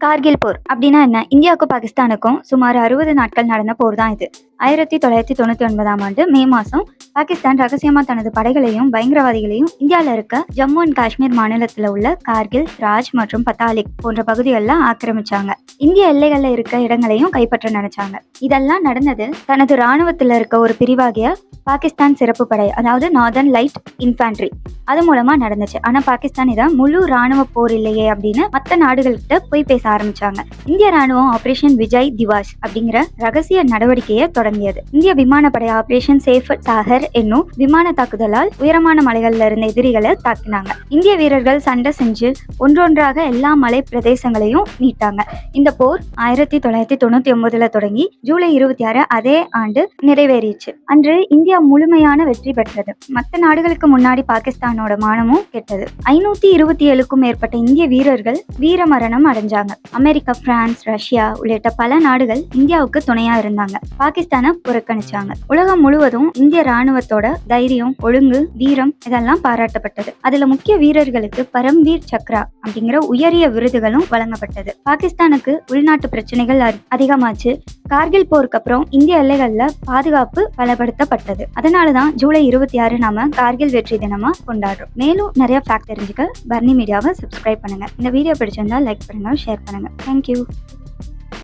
கார்கில் போர் அப்படின்னா என்ன? இந்தியாவுக்கும் பாகிஸ்தானுக்கும் சுமார் 60 நாட்கள் நடந்த போர் தான் இது. 1999ஆம் ஆண்டு மே மாசம் பாகிஸ்தான் ரகசியமா தனது படைகளையும் பயங்கரவாதிகளையும் இந்தியாவில் இருக்க ஜம்மு அண்ட் காஷ்மீர் மாநிலத்தில் உள்ள கார்கில், திராஜ் மற்றும் பத்தாலிக் போன்ற பகுதிகளில் ஆக்கிரமிச்சாங்க. இந்திய எல்லைகள்ல இருக்க இடங்களையும் கைப்பற்ற நினைச்சாங்க. இதெல்லாம் நடந்தது தனது ராணுவத்தில் இருக்க ஒரு பிரிவாகிய பாகிஸ்தான் சிறப்பு படை, அதாவது நார்தர்ன் லைட் இன்ஃபேண்ட்ரி, அது மூலமா நடந்துச்சு. ஆனா பாகிஸ்தான் இதை முழு ராணுவ போர் இல்லையே அப்படின்னு மற்ற நாடுகள்கிட்ட போய் பேச ஆரம்பிச்சாங்க. இந்திய ராணுவம் ஆபரேஷன் விஜய் திவாஸ் அப்படிங்கிற ரகசிய நடவடிக்கையை தொடங்கியது. இந்திய விமானப்படை ஆபரேஷன் சேஃப் சாகர் என்னும் விமான தாக்குதலால் உயரமான மலைகள்ல இருந்த எதிரிகளை தாக்கினாங்க. இந்திய வீரர்கள் சண்டை செஞ்சு ஒன்றொன்றாக எல்லா மலை பிரதேசங்களையும் மீட்டாங்க. இந்த போர் 1999ல தொடங்கி ஜூலை 26 அதே ஆண்டு நிறைவேறிச்சு. அன்று இந்தியா முழுமையான வெற்றி பெற்றது. மற்ற நாடுகளுக்கு முன்னாடி பாகிஸ்தானோட மானமும் கெட்டது. 527க்கும் மேற்பட்ட இந்திய வீரர்கள் வீரமரணம் அடைஞ்சாங்க. அமெரிக்கா, பிரான்ஸ், ரஷ்யா உள்ளிட்ட பல நாடுகள் இந்தியாவுக்கு துணையா இருந்தாங்க. பாகிஸ்தானை புறக்கணிச்சாங்க. உலகம் முழுவதும் இந்திய ராணுவத்தோட தைரியம், ஒழுங்கு, வீரம் இதெல்லாம் பாராட்டப்பட்டது. அதுல முக்கிய வீரர்களுக்கு பரம்வீர் சக்ரா அப்படிங்கிற உயரிய விருதுகளும் வழங்கப்பட்டது. பாகிஸ்தானுக்கு உள்நாட்டு பிரச்சனைகள் அதிகமாச்சு. கார்கில் போருக்கு அப்புறம் இந்திய எல்லைகள்ல பாதுகாப்பு பலப்படுத்தப்பட்டது. அதனாலதான் ஜூலை 26 நாம கார்கில் வெற்றி தினமா கொண்டாடுறோம். மேலும் நிறைய ஃபேக்ட் தெரிஞ்சுக்க பர்னி மீடியாவை சப்ஸ்கிரைப் பண்ணுங்க. இந்த வீடியோ பிடிச்சிருந்தா லைக் பண்ணுங்க, ஷேர் பண்ணுங்க. தேங்க்யூ.